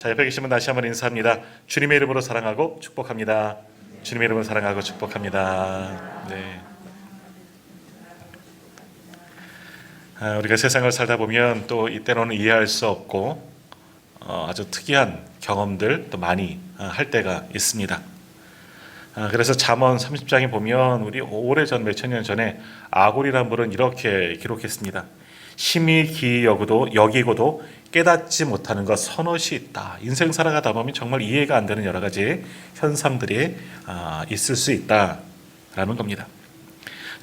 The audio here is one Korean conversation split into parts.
자, 옆에 계시면 다시 한번 인사합니다. 주님의 이름으로 사랑하고 축복합니다. 주님의 이름으로 사랑하고 축복합니다. 네. 우리가 세상을 살다 보면 또 이때로는 이해할 수 없고 아주 특이한 경험들 또 많이 할 때가 있습니다. 그래서 잠언 30장에 보면 우리 오래전 몇천 년 전에 아골이라는 분은 이렇게 기록했습니다. 심히 기이 여기고도 깨닫지 못하는 것 서너시 있다. 인생 살아가다 보면 정말 이해가 안 되는 여러 가지 현상들이 있을 수 있다라는 겁니다.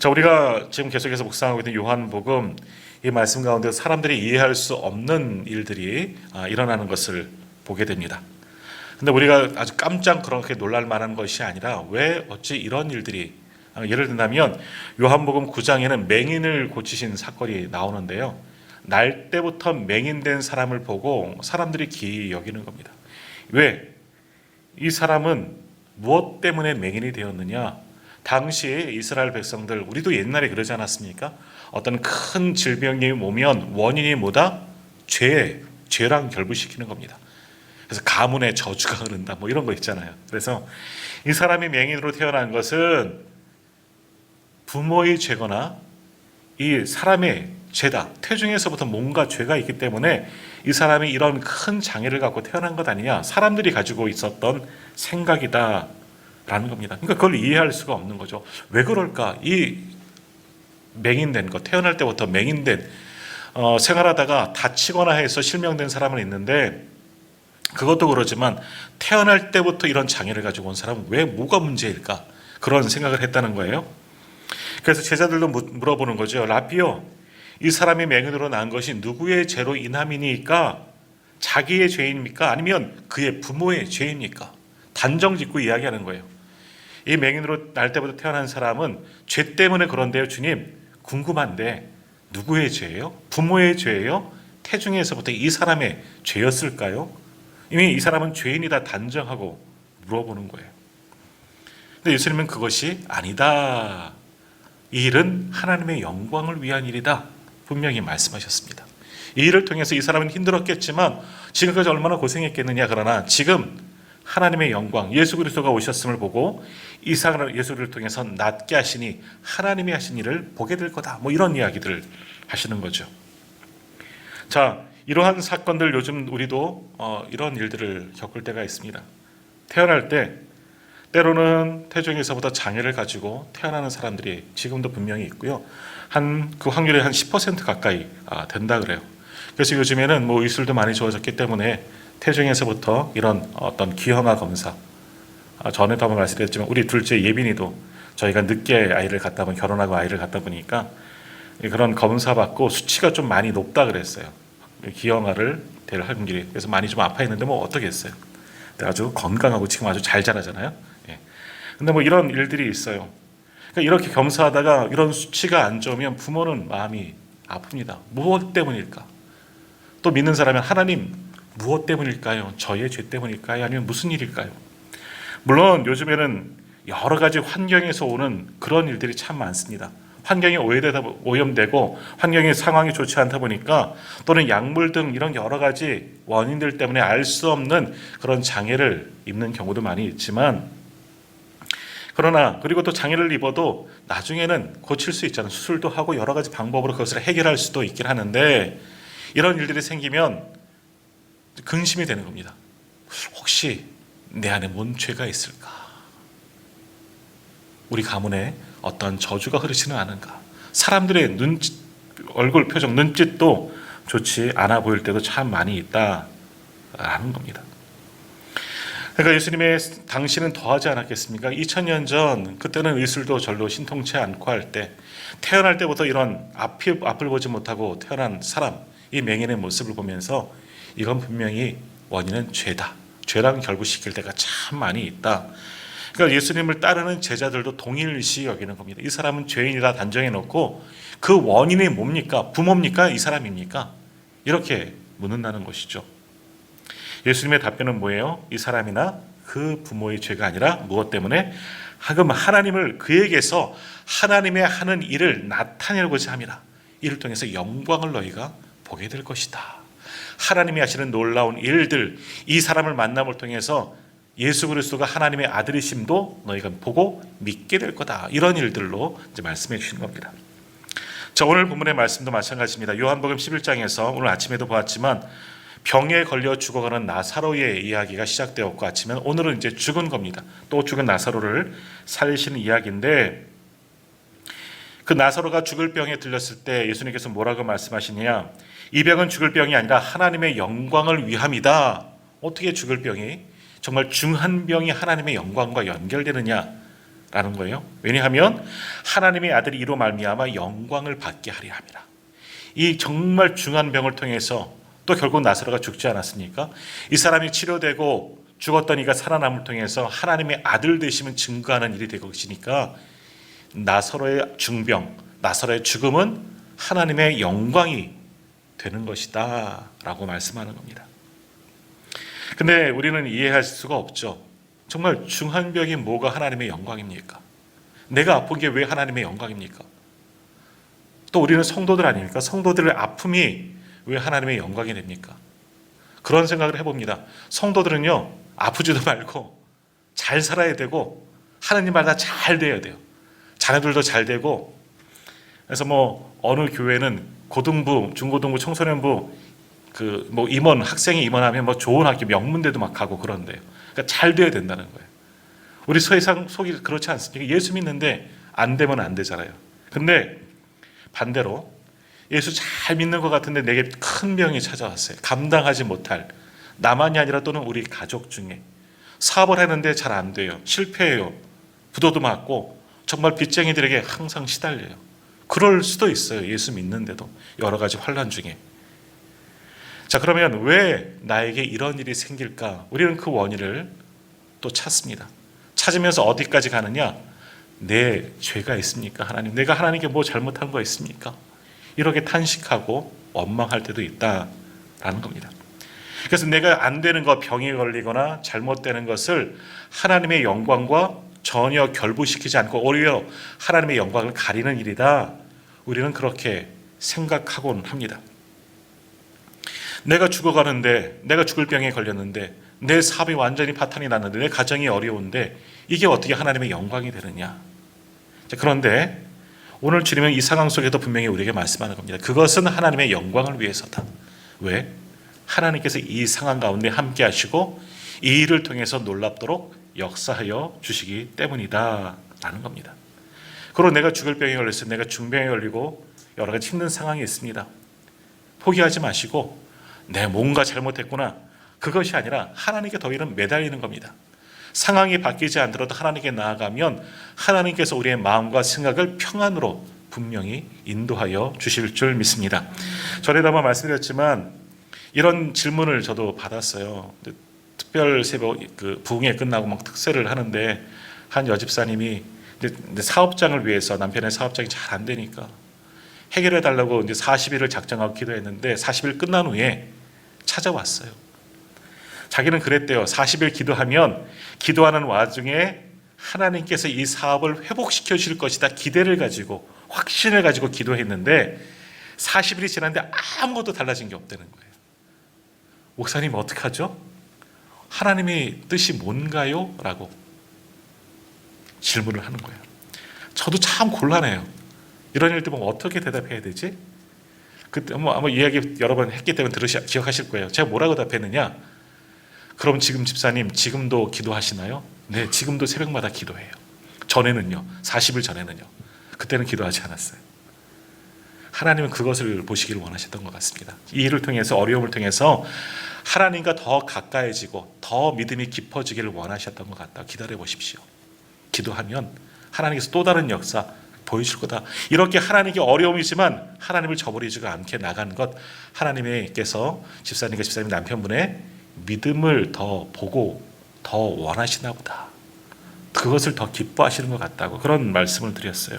자, 우리가 지금 계속해서 묵상하고 있는 요한복음 이 말씀 가운데 사람들이 이해할 수 없는 일들이 일어나는 것을 보게 됩니다. 근데 우리가 아주 깜짝 그렇게 놀랄 만한 것이 아니라 왜 어찌 이런 일들이 예를 든다면 요한복음 9장에는 맹인을 고치신 사건이 나오는데요. 날 때부터 맹인된 사람을 보고 사람들이 기이 여기는 겁니다. 왜? 이 사람은 무엇 때문에 맹인이 되었느냐? 당시 이스라엘 백성들, 우리도 옛날에 그러지 않았습니까? 어떤 큰 질병이 오면 원인이 뭐다? 죄랑 결부시키는 겁니다. 그래서 가문의 저주가 흐른다 뭐 이런 거 있잖아요. 그래서 이 사람이 맹인으로 태어난 것은 부모의 죄거나 이 사람의 죄다. 태중에서부터 뭔가 죄가 있기 때문에 이 사람이 이런 큰 장애를 갖고 태어난 것 아니냐. 사람들이 가지고 있었던 생각이다 라는 겁니다. 그러니까 그걸 이해할 수가 없는 거죠. 왜 그럴까? 이 맹인된 것, 태어날 때부터 맹인된 생활하다가 다치거나 해서 실명된 사람은 있는데 그것도 그러지만 태어날 때부터 이런 장애를 가지고 온 사람은 왜 뭐가 문제일까? 그런 생각을 했다는 거예요. 그래서 제자들도 물어보는 거죠. 라비요, 이 사람이 맹인으로 난 것이 누구의 죄로 인함이니까? 자기의 죄입니까? 아니면 그의 부모의 죄입니까? 단정 짓고 이야기하는 거예요. 이 맹인으로 날 때부터 태어난 사람은 죄 때문에 그런데요. 주님, 궁금한데 누구의 죄예요? 부모의 죄예요? 태중에서부터 이 사람의 죄였을까요? 이미 이 사람은 죄인이다 단정하고 물어보는 거예요. 근데 예수님은 그것이 아니다. 이 일은 하나님의 영광을 위한 일이다. 분명히 말씀하셨습니다. 이 일을 통해서 이 사람은 힘들었겠지만 지금까지 얼마나 고생했겠느냐. 그러나 지금 하나님의 영광, 예수 그리스도가 오셨음을 보고 이 사람을 예수를 통해서 낫게 하시니 하나님이 하신 일을 보게 될 거다. 뭐 이런 이야기들을 하시는 거죠. 자, 이러한 사건들 요즘 우리도 이런 일들을 겪을 때가 있습니다. 태어날 때 때로는 태중에서부터 장애를 가지고 태어나는 사람들이 지금도 분명히 있고요. 그 확률이 한 10% 가까이 된다 그래요. 그래서 요즘에는 뭐 의술도 많이 좋아졌기 때문에 태중에서부터 이런 어떤 기형아 검사, 전에도 한번 말씀드렸지만 우리 둘째 예빈이도 저희가 늦게 아이를 갖다 보니 결혼하고 아이를 갖다 보니까 그런 검사 받고 수치가 좀 많이 높다 그랬어요. 기형아를 될 확률이. 그래서 많이 좀 아파했는데 뭐 어떻겠어요. 아주 건강하고 지금 아주 잘 자라잖아요. 예. 근데 뭐 이런 일들이 있어요. 그러니까 이렇게 검사하다가 이런 수치가 안 좋으면 부모는 마음이 아픕니다. 무엇 때문일까? 또 믿는 사람은 하나님 무엇 때문일까요? 저의 죄 때문일까요? 아니면 무슨 일일까요? 물론 요즘에는 여러 가지 환경에서 오는 그런 일들이 참 많습니다. 환경이 오염되고 환경의 상황이 좋지 않다 보니까 또는 약물 등 이런 여러 가지 원인들 때문에 알 수 없는 그런 장애를 입는 경우도 많이 있지만 그러나 그리고 또 장애를 입어도 나중에는 고칠 수 있잖아요. 수술도 하고 여러 가지 방법으로 그것을 해결할 수도 있긴 하는데 이런 일들이 생기면 근심이 되는 겁니다. 혹시 내 안에 뭔 죄가 있을까? 우리 가문에 어떤 저주가 흐르지는 않은가? 사람들의 얼굴 표정, 눈짓도 좋지 않아 보일 때도 참 많이 있다라는 겁니다. 그러니까 예수님의 당시는 더하지 않았겠습니까? 2000년 전 그때는 의술도 절로 신통치 않고 할 때 태어날 때부터 이런 앞을 보지 못하고 태어난 사람, 이 맹인의 모습을 보면서 이건 분명히 원인은 죄다. 죄랑 결부시킬 때가 참 많이 있다. 그러니까 예수님을 따르는 제자들도 동일시 여기는 겁니다. 이 사람은 죄인이다 단정해 놓고 그 원인이 뭡니까? 부모입니까? 이 사람입니까? 이렇게 묻는다는 것이죠. 예수님의 답변은 뭐예요? 이 사람이나 그 부모의 죄가 아니라 무엇 때문에? 하금 하나님을 그에게서 하나님의 하는 일을 나타내고자 함이라. 이를 통해서 영광을 너희가 보게 될 것이다. 하나님이 하시는 놀라운 일들, 이 사람을 만남을 통해서 예수 그리스도가 하나님의 아들이심도 너희가 보고 믿게 될 거다. 이런 일들로 이제 말씀해 주시는 겁니다. 자, 오늘 본문의 말씀도 마찬가지입니다. 요한복음 11장에서 오늘 아침에도 보았지만 병에 걸려 죽어가는 나사로의 이야기가 시작되었고, 아침에 오늘은 이제 죽은 겁니다. 또 죽은 나사로를 살리시는 이야기인데, 그 나사로가 죽을 병에 들렸을 때 예수님께서 뭐라고 말씀하시냐? 이 병은 죽을 병이 아니라 하나님의 영광을 위함이다. 어떻게 죽을 병이, 정말 중한 병이 하나님의 영광과 연결되느냐라는 거예요. 왜냐하면 하나님의 아들이 이로 말미암아 영광을 받게 하려 함이라. 이 정말 중한 병을 통해서 또 결국 나사로가 죽지 않았습니까? 이 사람이 치료되고 죽었던 이가 살아남을 통해서 하나님의 아들 되심을 증거하는 일이 될 것이니까 나사로의 중병, 나사로의 죽음은 하나님의 영광이 되는 것이다 라고 말씀하는 겁니다. 근데 우리는 이해할 수가 없죠. 정말 중한 병이 뭐가 하나님의 영광입니까? 내가 아픈 게 왜 하나님의 영광입니까? 또 우리는 성도들 아닙니까? 성도들의 아픔이 왜 하나님의 영광이 됩니까? 그런 생각을 해봅니다. 성도들은요, 아프지도 말고 잘 살아야 되고 하나님 말다 잘 돼야 돼요. 자녀들도 잘 되고. 그래서 어느 교회는 고등부, 중고등부, 청소년부 임원, 학생이 임원하면 좋은 학교 명문대도 막 가고 그런데요. 그러니까 잘 돼야 된다는 거예요. 우리 세상 속이 그렇지 않습니까? 예수 믿는데 안 되면 안 되잖아요. 근데 반대로 예수 잘 믿는 것 같은데 내게 큰 병이 찾아왔어요. 감당하지 못할, 나만이 아니라 또는 우리 가족 중에 사업을 하는데 잘 안 돼요. 실패해요. 부도도 맞고 정말 빚쟁이들에게 항상 시달려요. 그럴 수도 있어요. 예수 믿는데도 여러 가지 환난 중에. 자, 그러면 왜 나에게 이런 일이 생길까? 우리는 그 원인을 또 찾습니다. 찾으면서 어디까지 가느냐? 내 죄가 있습니까? 하나님, 내가 하나님께 뭐 잘못한 거 있습니까? 이렇게 탄식하고 원망할 때도 있다라는 겁니다. 그래서 내가 안 되는 거, 병에 걸리거나 잘못되는 것을 하나님의 영광과 전혀 결부시키지 않고 오히려 하나님의 영광을 가리는 일이다. 우리는 그렇게 생각하곤 합니다. 내가 죽어가는데, 내가 죽을 병에 걸렸는데, 내 사업이 완전히 파탄이 났는데, 내 가정이 어려운데 이게 어떻게 하나님의 영광이 되느냐? 그런데 오늘 주님은 이 상황 속에도 분명히 우리에게 말씀하는 겁니다. 그것은 하나님의 영광을 위해서다. 왜? 하나님께서 이 상황 가운데 함께 하시고 이 일을 통해서 놀랍도록 역사하여 주시기 때문이다 라는 겁니다. 그리고 내가 죽을 병에 걸렸어요. 내가 중병에 걸리고 여러 가지 힘든 상황이 있습니다. 포기하지 마시고 내 뭔가 잘못했구나. 그것이 아니라 하나님께 더 이런 매달리는 겁니다. 상황이 바뀌지 않더라도 하나님께 나아가면 하나님께서 우리의 마음과 생각을 평안으로 분명히 인도하여 주실 줄 믿습니다. 전에도 한번 말씀드렸지만 이런 질문을 저도 받았어요. 특별 새벽 부흥회 끝나고 막 특세를 하는데 한 여집사님이 이제 사업장을 위해서 남편의 사업장이 잘 안 되니까 해결해 달라고 이제 40일을 작정하고 기도했는데 40일 끝난 후에 찾아왔어요. 자기는 그랬대요. 40일 기도하면 기도하는 와중에 하나님께서 이 사업을 회복시켜 주실 것이다 기대를 가지고 확신을 가지고 기도했는데 40일이 지났는데 아무것도 달라진 게 없다는 거예요. 목사님 어떡하죠? 하나님의 뜻이 뭔가요? 라고 질문을 하는 거예요. 저도 참 곤란해요. 이런 일들 보면 어떻게 대답해야 되지? 그때 아마 이야기 여러 번 했기 때문에 기억하실 거예요. 제가 뭐라고 답했느냐? 그럼 지금 집사님 지금도 기도하시나요? 네, 지금도 새벽마다 기도해요. 전에는요, 40일 전에는요. 그때는 기도하지 않았어요. 하나님은 그것을 보시기를 원하셨던 것 같습니다. 이 일을 통해서, 어려움을 통해서 하나님과 더 가까이지고 더 믿음이 깊어지기를 원하셨던 것 같다. 기다려 보십시오. 기도하면 하나님께서 또 다른 역사 보여줄 거다. 이렇게 하나님께 어려움이지만 하나님을 저버리지 않게 나가는 것, 하나님께서 집사님과 집사님 남편분의 믿음을 더 보고 더 원하시나 보다. 그것을 더 기뻐하시는 것 같다고 그런 말씀을 드렸어요.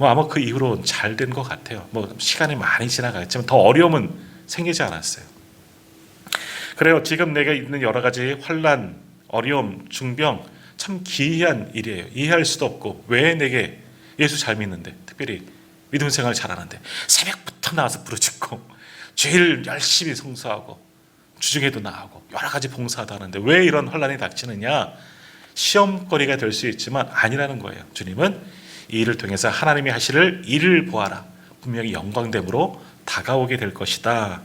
아마 그 이후로 잘 된 것 같아요. 시간이 많이 지나갔지만 더 어려움은 생기지 않았어요. 그래요. 지금 내가 있는 여러 가지 환난, 어려움, 중병 참 기이한 일이에요. 이해할 수도 없고 왜 내게 예수 잘 믿는데 특별히 믿음 생활 잘하는데 새벽부터 나와서 부르짖고 제일 열심히 성수하고 주중에도 나가고 여러 가지 봉사도 하는데 왜 이런 혼란이 닥치느냐? 시험거리가 될 수 있지만 아니라는 거예요. 주님은 이 일을 통해서 하나님이 하실 일을 보아라. 분명히 영광됨으로 다가오게 될 것이다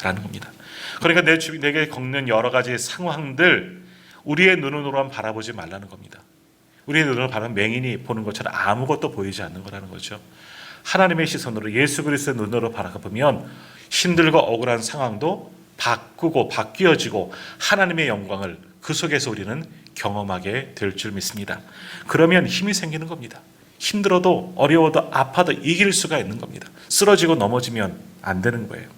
라는 겁니다. 그러니까 내게 겪는 여러 가지 상황들 우리의 눈으로만 바라보지 말라는 겁니다. 우리의 눈으로 바라보면 맹인이 보는 것처럼 아무것도 보이지 않는 거라는 거죠. 하나님의 시선으로 예수 그리스도의 눈으로 바라보면 힘들고 억울한 상황도 바꾸고 바뀌어지고 하나님의 영광을 그 속에서 우리는 경험하게 될 줄 믿습니다. 그러면 힘이 생기는 겁니다. 힘들어도 어려워도 아파도 이길 수가 있는 겁니다. 쓰러지고 넘어지면 안 되는 거예요.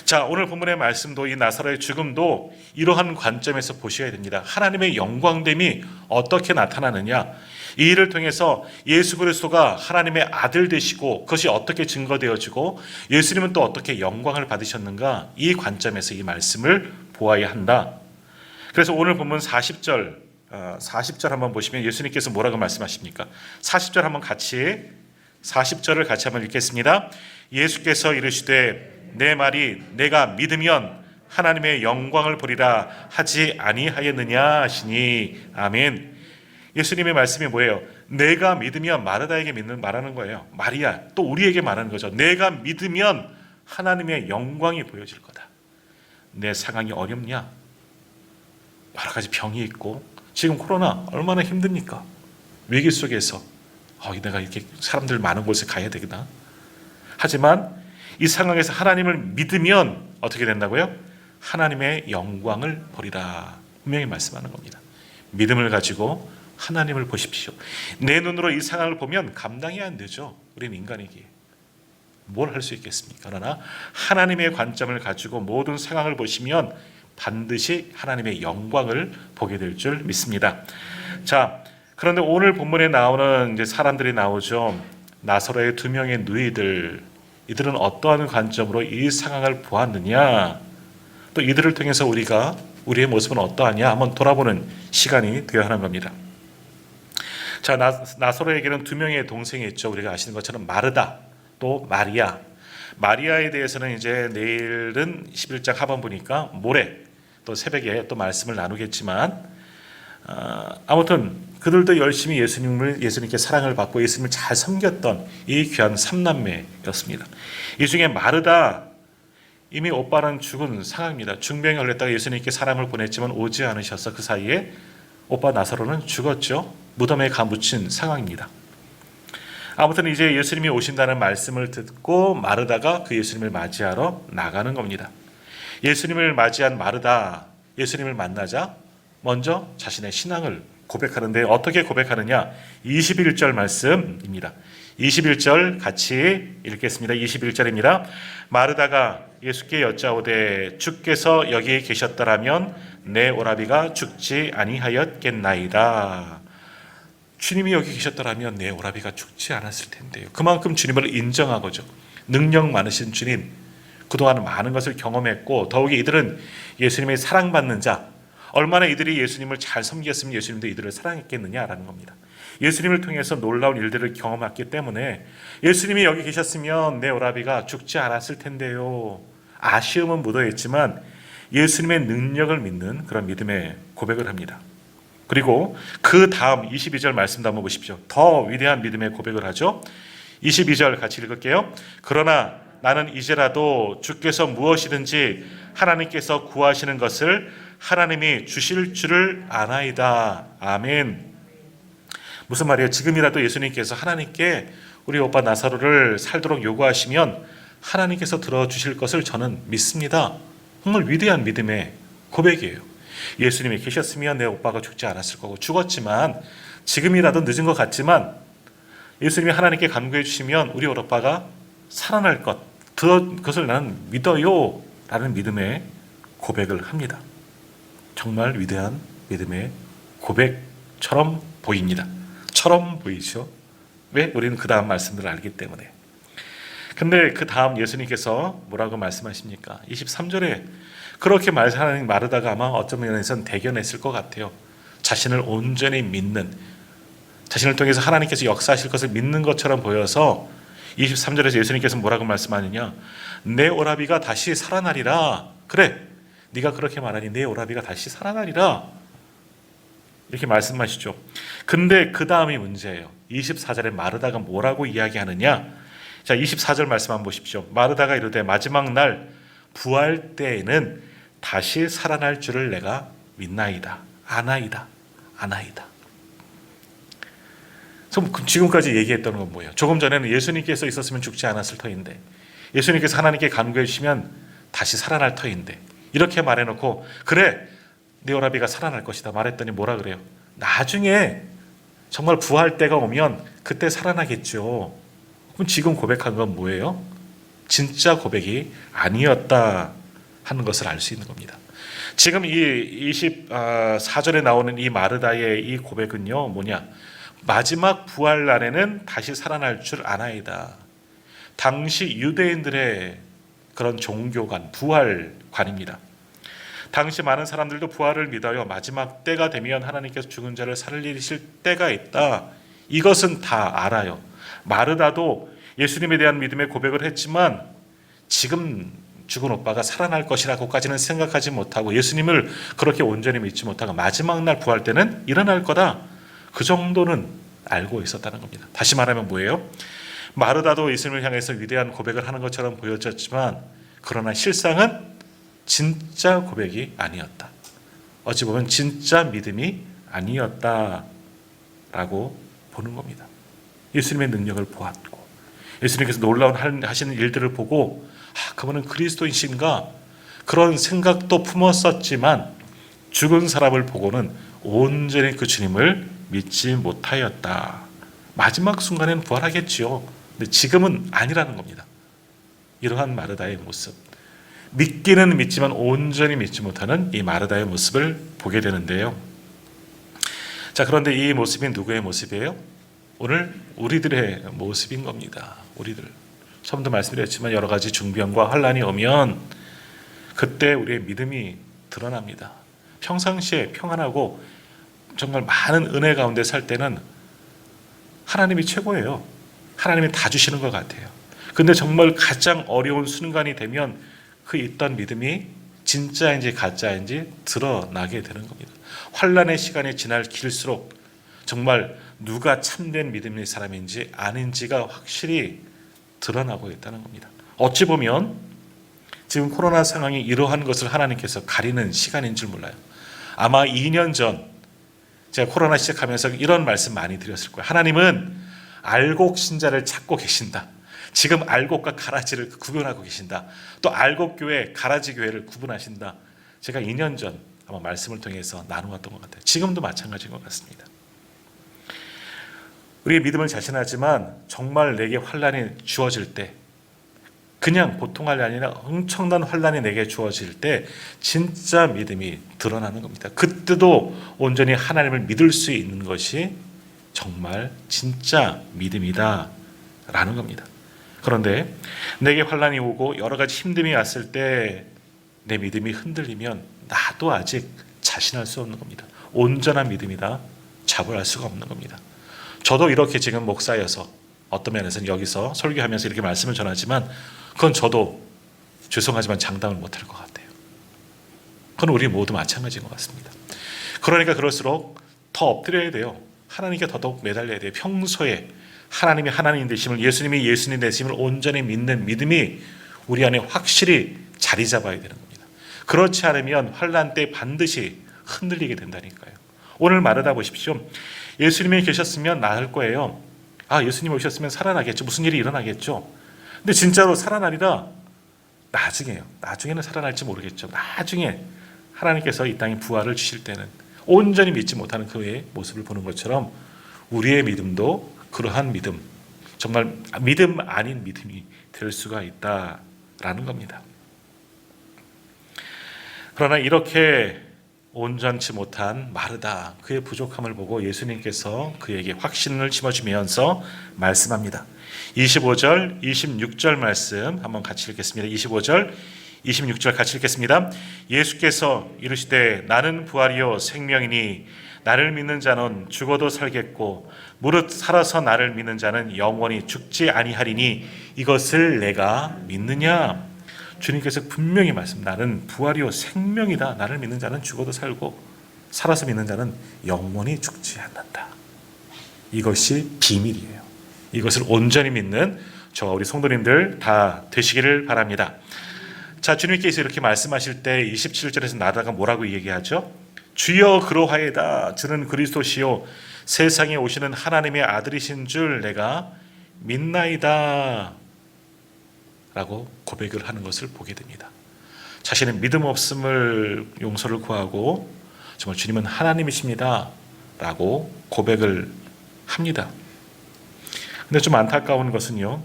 자, 오늘 본문의 말씀도 이 나사로의 죽음도 이러한 관점에서 보셔야 됩니다. 하나님의 영광됨이 어떻게 나타나느냐? 이 일을 통해서 예수 그리스도가 하나님의 아들 되시고 그것이 어떻게 증거되어지고 예수님은 또 어떻게 영광을 받으셨는가? 이 관점에서 이 말씀을 보아야 한다. 그래서 오늘 본문 40절 한번 보시면 예수님께서 뭐라고 말씀하십니까? 40절 한번 같이 40절을 같이 한번 읽겠습니다. 예수께서 이르시되 내 말이 내가 믿으면 하나님의 영광을 보리라 하지 아니하였느냐 하시니 아멘. 예수님의 말씀이 뭐예요? 내가 믿으면 마르다에게 말하는 거예요. 마리아 또 우리에게 말하는 거죠. 내가 믿으면 하나님의 영광이 보여질 거다. 내 상황이 어렵냐? 여러 가지 병이 있고 지금 코로나 얼마나 힘듭니까? 위기 속에서 내가 이렇게 사람들 많은 곳에 가야 되구나. 하지만 이 상황에서 하나님을 믿으면 어떻게 된다고요? 하나님의 영광을 보리라. 분명히 말씀하는 겁니다. 믿음을 가지고 하나님을 보십시오. 내 눈으로 이 상황을 보면 감당이 안 되죠. 우리는 인간이기에. 뭘 할 수 있겠습니까? 그러나 하나님의 관점을 가지고 모든 상황을 보시면 반드시 하나님의 영광을 보게 될 줄 믿습니다. 자, 그런데 오늘 본문에 나오는 이제 사람들이 나오죠. 나사로의 두 명의 누이들. 이들은 어떠한 관점으로 이 상황을 보았느냐? 또 이들을 통해서 우리의 모습은 어떠하냐? 한번 돌아보는 시간이 되어야 하는 겁니다. 자, 나사로에게는 두 명의 동생이 있죠. 우리가 아시는 것처럼 마르다, 또 마리아. 마리아에 대해서는 이제 내일은 11장 하반부니까 모레 또 새벽에 또 말씀을 나누겠지만 아무튼 그들도 열심히 예수님께 사랑을 받고 예수님을 잘 섬겼던 이 귀한 삼남매였습니다. 이 중에 마르다 이미 오빠는 죽은 상황입니다. 중병에 걸렸다가 예수님께 사람을 보냈지만 오지 않으셔서 그 사이에 오빠 나사로는 죽었죠. 무덤에 가묻힌 상황입니다. 아무튼 이제 예수님이 오신다는 말씀을 듣고 마르다가 그 예수님을 맞이하러 나가는 겁니다. 예수님을 맞이한 마르다, 예수님을 만나자 먼저 자신의 신앙을 고백하는데 어떻게 고백하느냐? 21절 말씀입니다. 21절 같이 읽겠습니다. 21절입니다. 마르다가 예수께 여짜오되 주께서 여기 계셨더라면 내 오라비가 죽지 아니하였겠나이다. 주님이 여기 계셨더라면 내 오라비가 죽지 않았을 텐데요. 그만큼 주님을 인정하고죠. 능력 많으신 주님, 그동안 많은 것을 경험했고 더욱이 이들은 예수님의 사랑받는 자, 얼마나 이들이 예수님을 잘 섬겼으면 예수님도 이들을 사랑했겠느냐라는 겁니다. 예수님을 통해서 놀라운 일들을 경험했기 때문에 예수님이 여기 계셨으면 내 오라비가 죽지 않았을 텐데요. 아쉬움은 묻어있지만 예수님의 능력을 믿는 그런 믿음의 고백을 합니다. 그리고 그 다음 22절 말씀도 한번 보십시오. 더 위대한 믿음의 고백을 하죠. 22절 같이 읽을게요. 그러나 나는 이제라도 주께서 무엇이든지 하나님께서 구하시는 것을 하나님이 주실 줄을 아나이다. 아멘. 무슨 말이에요? 지금이라도 예수님께서 하나님께 우리 오빠 나사로를 살도록 요구하시면 하나님께서 들어주실 것을 저는 믿습니다. 정말 위대한 믿음의 고백이에요. 예수님이 계셨으면 내 오빠가 죽지 않았을 거고 죽었지만 지금이라도 늦은 것 같지만 예수님이 하나님께 간구해 주시면 우리 오빠가 살아날 것, 그것을 나는 믿어요 라는 믿음의 고백을 합니다. 정말 위대한 믿음의 고백처럼 보입니다. 처럼 보이죠. 왜? 우리는 그 다음 말씀들을 알기 때문에. 근데 그 다음 예수님께서 뭐라고 말씀하십니까? 23절에 그렇게 말하는 마르다가 아마 어떤 면에서는 대견했을 것 같아요. 자신을 온전히 믿는, 자신을 통해서 하나님께서 역사하실 것을 믿는 것처럼 보여서 23절에서 예수님께서 뭐라고 말씀하느냐? 내 오라비가 다시 살아나리라. 그래, 네가 그렇게 말하니 내 오라비가 다시 살아나리라. 이렇게 말씀하시죠. 근데 그 다음이 문제예요. 24절에 마르다가 뭐라고 이야기하느냐? 자, 24절 말씀 한번 보십시오. 마르다가 이르되 마지막 날 부활 때에는 다시 살아날 줄을 내가 믿나이다. 아나이다. 아나이다. 지금까지 얘기했던 건 뭐예요? 조금 전에는 예수님께서 있었으면 죽지 않았을 터인데, 예수님께서 하나님께 간구해 주시면 다시 살아날 터인데, 이렇게 말해놓고 그래, 네 오라비가 살아날 것이다 말했더니 뭐라 그래요? 나중에 정말 부활 때가 오면 그때 살아나겠죠. 그럼 지금 고백한 건 뭐예요? 진짜 고백이 아니었다 하는 것을 알 수 있는 겁니다. 지금 이 24절에 나오는 이 마르다의 이 고백은요, 뭐냐? 마지막 부활 날에는 다시 살아날 줄 아나이다. 당시 유대인들의 그런 종교관, 부활관입니다. 당시 많은 사람들도 부활을 믿어요. 마지막 때가 되면 하나님께서 죽은 자를 살리실 때가 있다. 이것은 다 알아요. 마르다도 예수님에 대한 믿음의 고백을 했지만 지금 죽은 오빠가 살아날 것이라고까지는 생각하지 못하고, 예수님을 그렇게 온전히 믿지 못하고 마지막 날 부활 때는 일어날 거다, 그 정도는 알고 있었다는 겁니다. 다시 말하면 뭐예요? 마르다도 예수님을 향해서 위대한 고백을 하는 것처럼 보여졌지만, 그러나 실상은 진짜 고백이 아니었다. 어찌 보면 진짜 믿음이 아니었다라고 보는 겁니다. 예수님의 능력을 보았고, 예수님께서 놀라운 하시는 일들을 보고, 그분은 그리스도이신가? 그런 생각도 품었었지만 죽은 사람을 보고는 온전히 그 주님을 믿지 못하였다. 마지막 순간에는 부활하겠지요. 근데 지금은 아니라는 겁니다. 이러한 마르다의 모습, 믿기는 믿지만 온전히 믿지 못하는 이 마르다의 모습을 보게 되는데요. 자, 그런데 이 모습이 누구의 모습이에요? 오늘 우리들의 모습인 겁니다. 우리들. 처음도 말씀드렸지만 여러 가지 중병과 환란이 오면 그때 우리의 믿음이 드러납니다. 평상시에 평안하고 정말 많은 은혜 가운데 살 때는 하나님이 최고예요. 하나님이 다 주시는 것 같아요. 근데 정말 가장 어려운 순간이 되면 그 있던 믿음이 진짜인지 가짜인지 드러나게 되는 겁니다. 환란의 시간이 지날 길수록 정말 누가 참된 믿음의 사람인지 아닌지가 확실히 드러나고 있다는 겁니다. 어찌 보면 지금 코로나 상황이 이러한 것을 하나님께서 가리는 시간인 줄 몰라요. 아마 2년 전 제가 코로나 시작하면서 이런 말씀 많이 드렸을 거예요. 하나님은 알곡 신자를 찾고 계신다. 지금 알곡과 가라지를 구분하고 계신다. 또 알곡 교회, 가라지 교회를 구분하신다. 제가 2년 전 아마 말씀을 통해서 나누었던 것 같아요. 지금도 마찬가지인 것 같습니다. 우리의 믿음을 자신하지만 정말 내게 환란이 주어질 때, 그냥 보통 환란이 아니라 엄청난 환란이 내게 주어질 때 진짜 믿음이 드러나는 겁니다. 그때도 온전히 하나님을 믿을 수 있는 것이 정말 진짜 믿음이다 라는 겁니다. 그런데 내게 환란이 오고 여러 가지 힘듦이 왔을 때 내 믿음이 흔들리면 나도 아직 자신할 수 없는 겁니다. 온전한 믿음이다 자부할 수가 없는 겁니다. 저도 이렇게 지금 목사여서 어떤 면에서는 여기서 설교하면서 이렇게 말씀을 전하지만 그건 저도 죄송하지만 장담을 못할 것 같아요. 그건 우리 모두 마찬가지인 것 같습니다. 그러니까 그럴수록 더 엎드려야 돼요. 하나님께 더더욱 매달려야 돼요. 평소에 하나님이 하나님 되심을, 예수님이 예수님 되심을 온전히 믿는 믿음이 우리 안에 확실히 자리 잡아야 되는 겁니다. 그렇지 않으면 환난 때 반드시 흔들리게 된다니까요. 오늘 마르다 보십시오. 예수님이 계셨으면 나을 거예요. 예수님이 오셨으면 살아나겠죠. 무슨 일이 일어나겠죠. 근데 진짜로 살아나리라? 나중에요. 나중에는 살아날지 모르겠죠. 나중에 하나님께서 이 땅에 부활을 주실 때는 온전히 믿지 못하는 그의 모습을 보는 것처럼 우리의 믿음도 그러한 믿음, 정말 믿음 아닌 믿음이 될 수가 있다라는 겁니다. 그러나 이렇게 온전치 못한 마르다, 그의 부족함을 보고 예수님께서 그에게 확신을 심어주면서 말씀합니다. 25절, 26절 말씀 한번 같이 읽겠습니다. 25절, 26절 같이 읽겠습니다. 예수께서 이르시되 나는 부활이요 생명이니 나를 믿는 자는 죽어도 살겠고 무릇 살아서 나를 믿는 자는 영원히 죽지 아니하리니 이것을 내가 믿느냐. 주님께서 분명히 나는 부활이요 생명이다. 나를 믿는 자는 죽어도 살고 살아서 믿는 자는 영원히 죽지 않는다. 이것이 비밀이에요. 이것을 온전히 믿는 저와 우리 성도님들 다 되시기를 바랍니다. 자, 주님께서 이렇게 말씀하실 때 27절에서 나다가 뭐라고 얘기하죠? 주여 그러하이다. 주는 그리스도시요 세상에 오시는 하나님의 아들이신 줄 내가 믿나이다. 라고 고백을 하는 것을 보게 됩니다. 자신의 믿음 없음을 용서를 구하고 정말 주님은 하나님이십니다. 라고 고백을 합니다. 근데 좀 안타까운 것은요.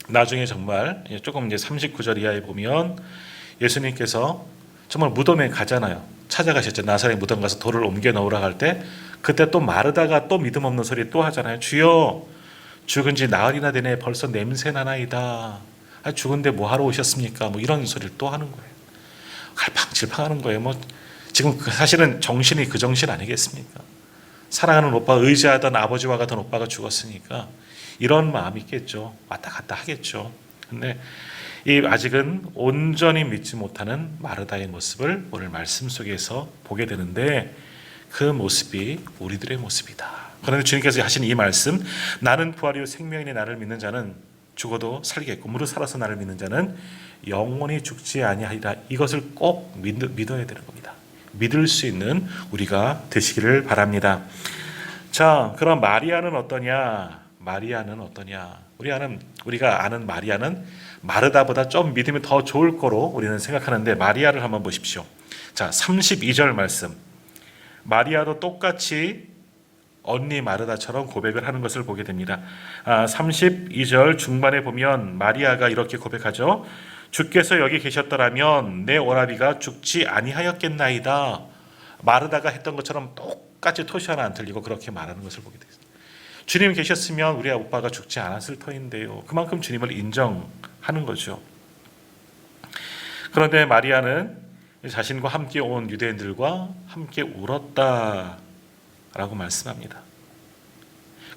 나중에 정말 조금 이제 39절 이하에 보면 예수님께서 정말 무덤에 가잖아요. 찾아가셨죠. 나사렛 무덤 가서 돌을 옮겨 넣으라 할 때 그때 또 마르다가 또 믿음 없는 소리 또 하잖아요. 주여 죽은 지 나흘이나 되네. 벌써 냄새 나나이다. 죽은데 뭐하러 오셨습니까? 뭐 이런 소리를 또 하는 거예요. 갈팡질팡하는 거예요. 뭐 지금 사실은 정신이 그 정신 아니겠습니까? 사랑하는 오빠, 의지하던 아버지와 같은 오빠가 죽었으니까 이런 마음이 있겠죠. 왔다 갔다 하겠죠. 근데 이 아직은 온전히 믿지 못하는 마르다의 모습을 오늘 말씀 속에서 보게 되는데 그 모습이 우리들의 모습이다. 그런데 주님께서 하신 이 말씀, 나는 부활이요 생명이니 나를 믿는 자는 죽어도 살겠고 무릇 살아서 나를 믿는 자는 영원히 죽지 아니하리라. 이것을 꼭 믿어야 되는 겁니다. 믿을 수 있는 우리가 되시기를 바랍니다. 자, 그럼 마리아는 어떠냐? 마리아는 어떠냐? 우리가 아는 마리아는 마르다보다 좀 믿음이 더 좋을 거로 우리는 생각하는데 마리아를 한번 보십시오. 자, 32절 말씀. 마리아도 똑같이 언니 마르다처럼 고백을 하는 것을 보게 됩니다. 32절 중반에 보면 마리아가 이렇게 고백하죠. 주께서 여기 계셨더라면 내 오라비가 죽지 아니하였겠나이다. 마르다가 했던 것처럼 똑같이 토시 하나 안 틀리고 그렇게 말하는 것을 보게 됩니다. 주님 계셨으면 우리 오빠가 죽지 않았을 터인데요. 그만큼 주님을 인정하는 거죠. 그런데 마리아는 자신과 함께 온 유대인들과 함께 울었다라고 말씀합니다.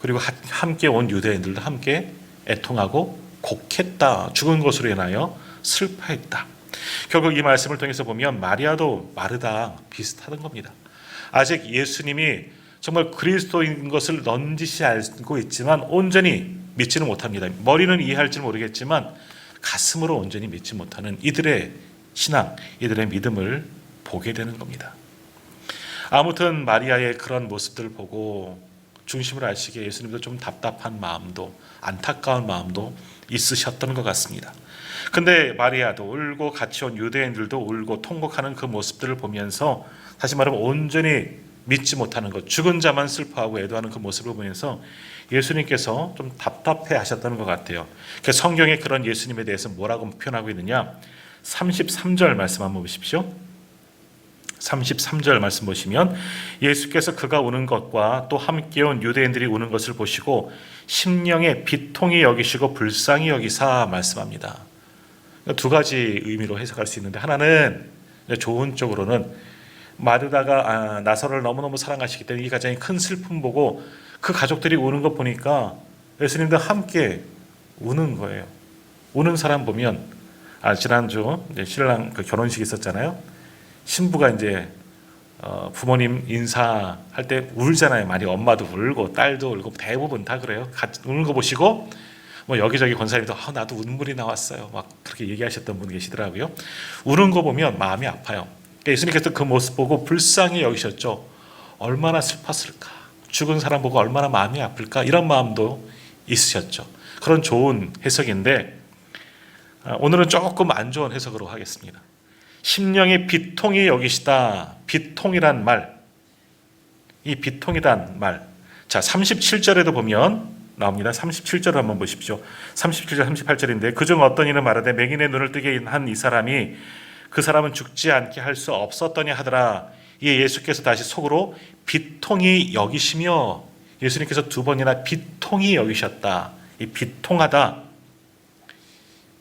그리고 함께 온 유대인들도 함께 애통하고 곡했다. 죽은 것으로 인하여 슬퍼했다. 결국 이 말씀을 통해서 보면 마리아도 마르다 비슷하던 겁니다. 아직 예수님이 정말 그리스도인 것을 넌지시 알고 있지만 온전히 믿지는 못합니다. 머리는 이해할지 모르겠지만 가슴으로 온전히 믿지 못하는 이들의 신앙, 이들의 믿음을 보게 되는 겁니다. 아무튼 마리아의 그런 모습들을 보고 중심을 아시기에 예수님도 좀 답답한 마음도 안타까운 마음도 있으셨던 것 같습니다. 근데 마리아도 울고 같이 온 유대인들도 울고 통곡하는 그 모습들을 보면서 다시 말하면 온전히 믿지 못하는 것, 죽은 자만 슬퍼하고 애도하는 그 모습을 보면서 예수님께서 좀 답답해 하셨다는 것 같아요. 성경에 그런 예수님에 대해서 뭐라고 표현하고 있느냐? 33절 말씀 한번 보십시오. 33절 말씀 보시면 예수께서 그가 우는 것과 또 함께 온 유대인들이 우는 것을 보시고 심령에 비통히 여기시고 불쌍히 여기사 말씀합니다. 두 가지 의미로 해석할 수 있는데 하나는 좋은 쪽으로는 마르다가 나사로를 너무너무 사랑하시기 때문에 이 가정이 큰 슬픔 보고 그 가족들이 우는 것 보니까 예수님도 함께 우는 거예요. 우는 사람 보면 지난주 신랑 그 결혼식 있었잖아요. 신부가 이제 부모님 인사할 때 울잖아요. 많이 엄마도 울고 딸도 울고 대부분 다 그래요. 같이 우는 거 보시고 뭐 여기저기 권사님도 나도 눈물이 나왔어요. 막 그렇게 얘기하셨던 분 계시더라고요. 우는 거 보면 마음이 아파요. 예수님께서 그 모습 보고 불쌍히 여기셨죠. 얼마나 슬펐을까. 죽은 사람 보고 얼마나 마음이 아플까. 이런 마음도 있으셨죠. 그런 좋은 해석인데 오늘은 조금 안 좋은 해석으로 하겠습니다. 심령의 비통이 여기시다. 비통이란 말, 이 비통이란 말. 자, 37절에도 보면 나옵니다. 37절 한번 보십시오. 37절 38절인데 그중 어떤 이는 말하되 맹인의 눈을 뜨게 한 이 사람이 그 사람은 죽지 않게 할 수 없었더냐 하더라. 이에 예수께서 다시 속으로 비통이 여기시며, 예수님께서 두 번이나 비통이 여기셨다. 이 비통하다,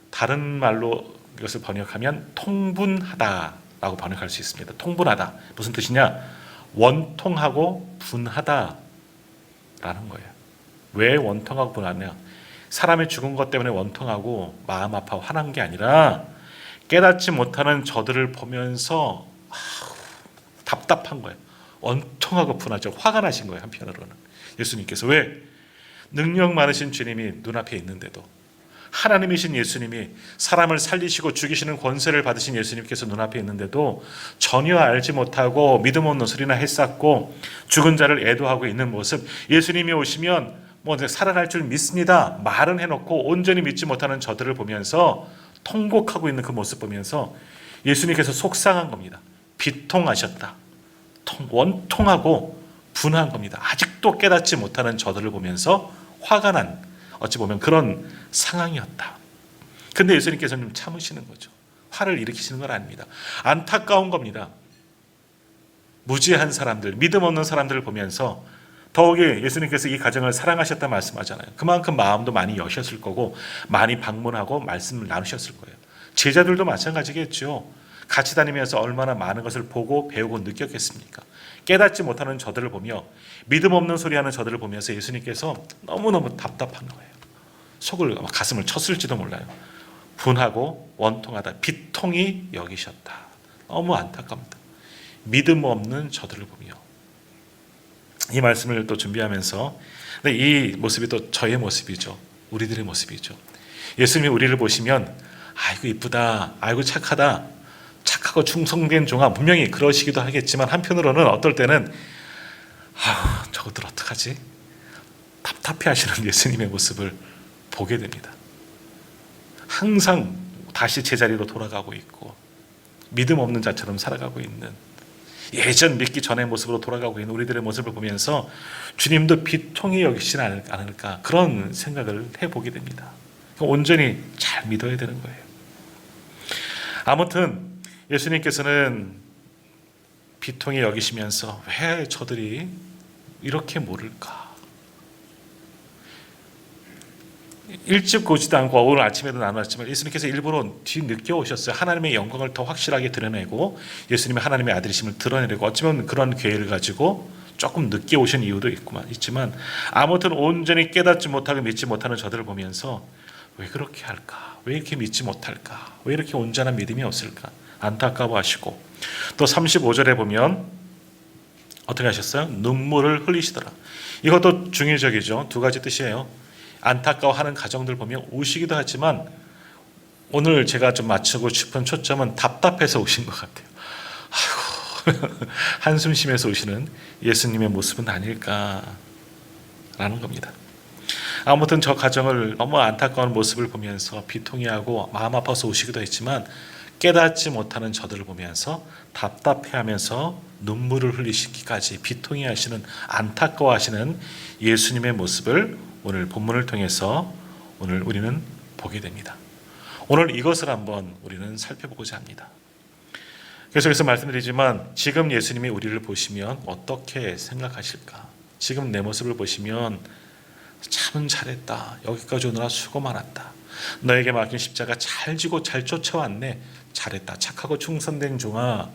다른 말로 이것을 번역하면 통분하다라고 번역할 수 있습니다. 통분하다. 무슨 뜻이냐? 원통하고 분하다라는 거예요. 왜 원통하고 분하냐? 사람이 죽은 것 때문에 원통하고 마음 아파 화난 게 아니라 깨닫지 못하는 저들을 보면서 답답한 거예요. 원통하고 분하죠. 화가 나신 거예요. 한편으로는 예수님께서 왜? 능력 많으신 주님이 눈앞에 있는데도, 하나님이신 예수님이 사람을 살리시고 죽이시는 권세를 받으신 예수님께서 눈앞에 있는데도 전혀 알지 못하고 믿음 없는 소리나 해쌌고 죽은 자를 애도하고 있는 모습, 예수님이 오시면 살아날 줄 믿습니다 말은 해놓고 온전히 믿지 못하는 저들을 보면서 통곡하고 있는 그 모습 보면서 예수님께서 속상한 겁니다. 비통하셨다. 원통하고 분한 겁니다. 아직도 깨닫지 못하는 저들을 보면서 화가 난, 어찌 보면 그런 상황이었다. 근데 예수님께서는 참으시는 거죠. 화를 일으키시는 건 아닙니다. 안타까운 겁니다. 무지한 사람들, 믿음 없는 사람들을 보면서, 더욱이 예수님께서 이 가정을 사랑하셨다 말씀하잖아요. 그만큼 마음도 많이 여셨을 거고 많이 방문하고 말씀을 나누셨을 거예요. 제자들도 마찬가지겠죠. 같이 다니면서 얼마나 많은 것을 보고 배우고 느꼈겠습니까? 깨닫지 못하는 저들을 보며, 믿음 없는 소리하는 저들을 보면서 예수님께서 너무너무 답답한 거예요. 속을, 가슴을 쳤을지도 몰라요. 분하고 원통하다, 비통히 여기셨다. 너무 안타깝다. 믿음 없는 저들을 보며. 이 말씀을 또 준비하면서, 근데 이 모습이 또 저의 모습이죠. 우리들의 모습이죠. 예수님이 우리를 보시면 아이고 이쁘다, 아이고 착하다, 착하고 충성된 종아, 분명히 그러시기도 하겠지만 한편으로는 어떨 때는 저것들 어떡하지? 답답해하시는 예수님의 모습을 보게 됩니다. 항상 다시 제자리로 돌아가고 있고 믿음 없는 자처럼 살아가고 있는, 예전 믿기 전의 모습으로 돌아가고 있는 우리들의 모습을 보면서 주님도 비통히 여기시지 않을까, 그런 생각을 해보게 됩니다. 온전히 잘 믿어야 되는 거예요. 아무튼 예수님께서는 비통히 여기시면서 왜 저들이 이렇게 모를까? 일찍 오지도 않고 오늘 아침에도 나눴지만 예수님께서 일부러 뒤늦게 오셨어요. 하나님의 영광을 더 확실하게 드러내고 예수님의 하나님의 아들이심을 드러내려고, 어쩌면 그런 계획을 가지고 조금 늦게 오신 이유도 있지만 아무튼 온전히 깨닫지 못하고 믿지 못하는 저들을 보면서 왜 그렇게 할까? 왜 이렇게 믿지 못할까? 왜 이렇게 온전한 믿음이 없을까? 안타까워하시고, 또 35절에 보면 어떻게 하셨어요? 눈물을 흘리시더라. 이것도 중의적이죠. 두 가지 뜻이에요. 안타까워하는 가정들 보면 우시기도 하지만 오늘 제가 좀 맞추고 싶은 초점은 답답해서 우신 것 같아요. 아이고, 한숨 쉬면서 우시는 예수님의 모습은 아닐까라는 겁니다. 아무튼 저 가정을 너무 안타까운 모습을 보면서 비통해하고 마음 아파서 우시기도 했지만 깨닫지 못하는 저들을 보면서 답답해하면서 눈물을 흘리시기까지 비통해하시는, 안타까워하시는 예수님의 모습을 오늘 본문을 통해서 오늘 우리는 보게 됩니다. 오늘 이것을 한번 우리는 살펴보고자 합니다. 계속해서 말씀드리지만 지금 예수님이 우리를 보시면 어떻게 생각하실까? 지금 내 모습을 보시면 참 잘했다, 여기까지 오느라 수고 많았다, 너에게 맡긴 십자가 잘 지고 잘 쫓아왔네, 잘했다, 착하고 충성된 종아,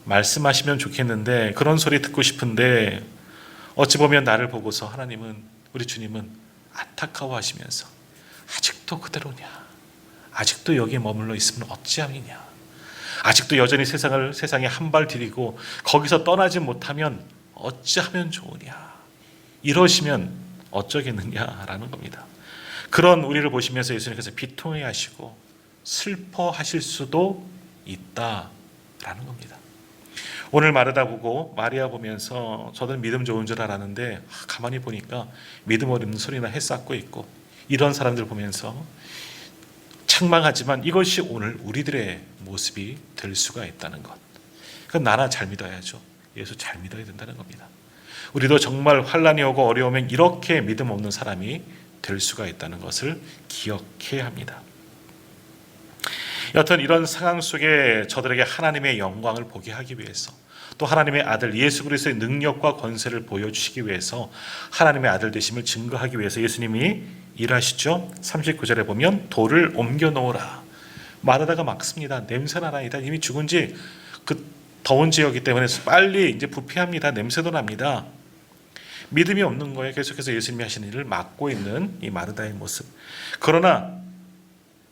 말씀하시면 좋겠는데 그런 소리 듣고 싶은데 어찌 보면 나를 보고서 하나님은, 우리 주님은 안타까워하시면서 아직도 그대로냐, 아직도 여기에 머물러 있으면 어찌함이냐, 아직도 여전히 세상에 한 발 디디고 거기서 떠나지 못하면 어찌하면 좋으냐, 이러시면 어쩌겠느냐라는 겁니다. 그런 우리를 보시면서 예수님께서 비통해 하시고 슬퍼하실 수도 있다라는 겁니다. 오늘 마르다 보고 마리아 보면서 저는 믿음 좋은 줄 알았는데 가만히 보니까 믿음 어리는 소리나 해쌓고 있고, 이런 사람들 보면서 책망하지만 이것이 오늘 우리들의 모습이 될 수가 있다는 것. 그건 나나 잘 믿어야죠. 예수 잘 믿어야 된다는 겁니다. 우리도 정말 환난이 오고 어려우면 이렇게 믿음 없는 사람이 될 수가 있다는 것을 기억해야 합니다. 여튼 이런 상황 속에 저들에게 하나님의 영광을 보게 하기 위해서, 또 하나님의 아들 예수 그리스도의 능력과 권세를 보여주시기 위해서, 하나님의 아들 되심을 증거하기 위해서 예수님이 일하시죠. 39절에 보면 돌을 옮겨 놓으라. 마르다가 막습니다. 냄새나나이다. 이미 죽은 지 그 더운 지역이기 때문에 빨리 이제 부패합니다. 냄새도 납니다. 믿음이 없는 거예요. 계속해서 예수님이 하시는 일을 막고 있는 이 마르다의 모습. 그러나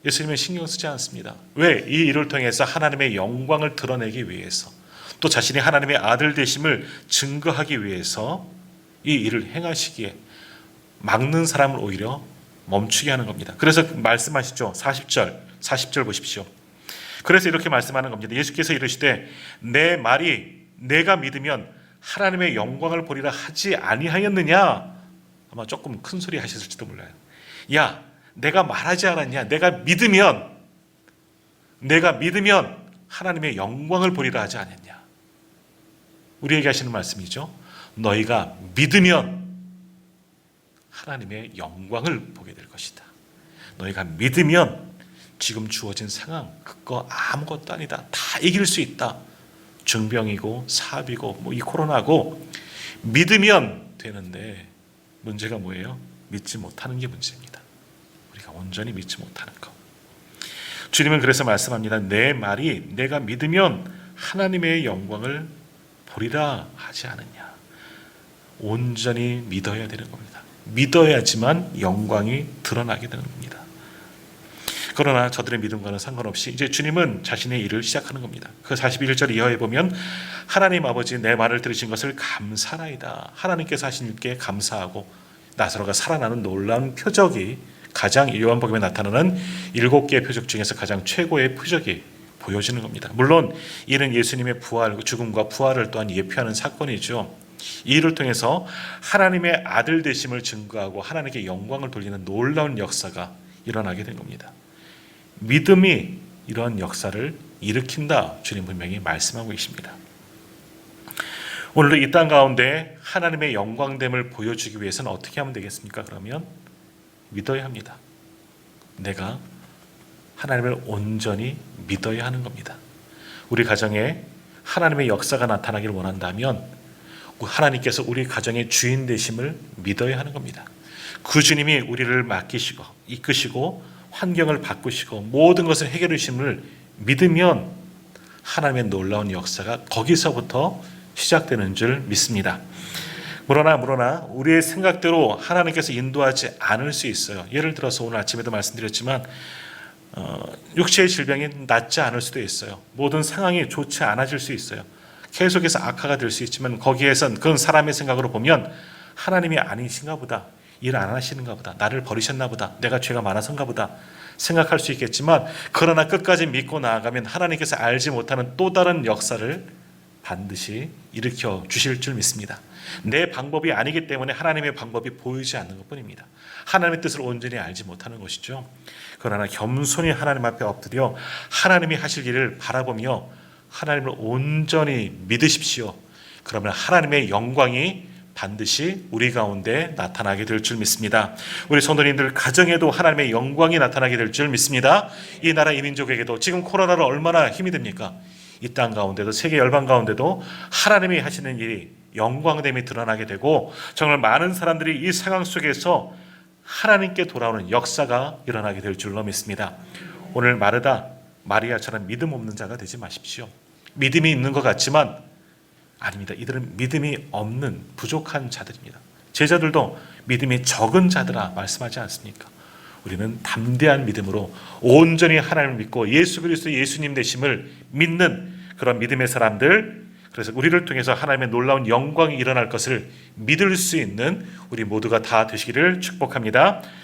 예수님은 신경 쓰지 않습니다. 왜? 이 일을 통해서 하나님의 영광을 드러내기 위해서, 또 자신이 하나님의 아들 되심을 증거하기 위해서 이 일을 행하시기에 막는 사람을 오히려 멈추게 하는 겁니다. 그래서 말씀하시죠. 40절 보십시오. 그래서 이렇게 말씀하는 겁니다. 예수께서 이르시되 내 말이 내가 믿으면 하나님의 영광을 보리라 하지 아니하였느냐. 아마 조금 큰 소리 하셨을지도 몰라요. 야, 내가 말하지 않았냐. 내가 믿으면 하나님의 영광을 보리라 하지 않았냐. 우리에게 하시는 말씀이죠. 너희가 믿으면 하나님의 영광을 보게 될 것이다. 너희가 믿으면 지금 주어진 상황, 그거 아무것도 아니다. 다 이길 수 있다. 중병이고 사비고 이 코로나고 믿으면 되는데, 문제가 뭐예요? 믿지 못하는 게 문제입니다. 우리가 온전히 믿지 못하는 것. 주님은 그래서 말씀합니다. 내 말이 내가 믿으면 하나님의 영광을 보리라 하지 않느냐. 온전히 믿어야 되는 겁니다. 믿어야지만 영광이 드러나게 되는 겁니다. 그러나 저들의 믿음과는 상관없이 이제 주님은 자신의 일을 시작하는 겁니다. 그 41절 이하에 보면 하나님 아버지 내 말을 들으신 것을 감사나이다. 하나님께서 하신 일께 감사하고 나사로가 살아나는 놀라운 표적이 가장 요한복음에 나타나는 7개의 표적 중에서 가장 최고의 표적이 보여지는 겁니다. 물론 이는 예수님의 부활, 죽음과 부활을 또한 예표하는 사건이죠. 이 일을 통해서 하나님의 아들 되심을 증거하고 하나님께 영광을 돌리는 놀라운 역사가 일어나게 된 겁니다. 믿음이 이런 역사를 일으킨다. 주님 분명히 말씀하고 계십니다. 오늘도 이 땅 가운데 하나님의 영광됨을 보여주기 위해서는 어떻게 하면 되겠습니까? 그러면 믿어야 합니다. 내가 하나님을 온전히 믿어야 하는 겁니다. 우리 가정에 하나님의 역사가 나타나기를 원한다면 하나님께서 우리 가정의 주인 되심을 믿어야 하는 겁니다. 그 주님이 우리를 맡기시고 이끄시고 환경을 바꾸시고 모든 것을 해결해 주심을 믿으면 하나님의 놀라운 역사가 거기서부터 시작되는 줄 믿습니다. 그러나 우리의 생각대로 하나님께서 인도하지 않을 수 있어요. 예를 들어서 오늘 아침에도 말씀드렸지만 육체의 질병이 낫지 않을 수도 있어요. 모든 상황이 좋지 않아질 수 있어요. 계속해서 악화가 될 수 있지만 거기에선 그건 사람의 생각으로 보면 하나님이 아니신가 보다. 일 안 하시는가 보다. 나를 버리셨나 보다. 내가 죄가 많아서인가 보다. 생각할 수 있겠지만 그러나 끝까지 믿고 나아가면 하나님께서 알지 못하는 또 다른 역사를 반드시 일으켜 주실 줄 믿습니다. 내 방법이 아니기 때문에 하나님의 방법이 보이지 않는 것뿐입니다. 하나님의 뜻을 온전히 알지 못하는 것이죠. 그러나 겸손히 하나님 앞에 엎드려 하나님이 하실 일을 바라보며 하나님을 온전히 믿으십시오. 그러면 하나님의 영광이 반드시 우리 가운데 나타나게 될 줄 믿습니다. 우리 성도님들 가정에도 하나님의 영광이 나타나게 될 줄 믿습니다. 이 나라 이 민족에게도 지금 코로나로 얼마나 힘이 듭니까? 이 땅 가운데도 세계 열방 가운데도 하나님이 하시는 일이 영광됨이 드러나게 되고 정말 많은 사람들이 이 상황 속에서 하나님께 돌아오는 역사가 일어나게 될 줄로 믿습니다. 오늘 마리아처럼 믿음 없는 자가 되지 마십시오. 믿음이 있는 것 같지만 아닙니다. 이들은 믿음이 없는 부족한 자들입니다. 제자들도 믿음이 적은 자들아 말씀하지 않습니까? 우리는 담대한 믿음으로 온전히 하나님을 믿고 예수 그리스도 예수님 되심을 믿는 그런 믿음의 사람들, 그래서 우리를 통해서 하나님의 놀라운 영광이 일어날 것을 믿을 수 있는 우리 모두가 다 되시기를 축복합니다.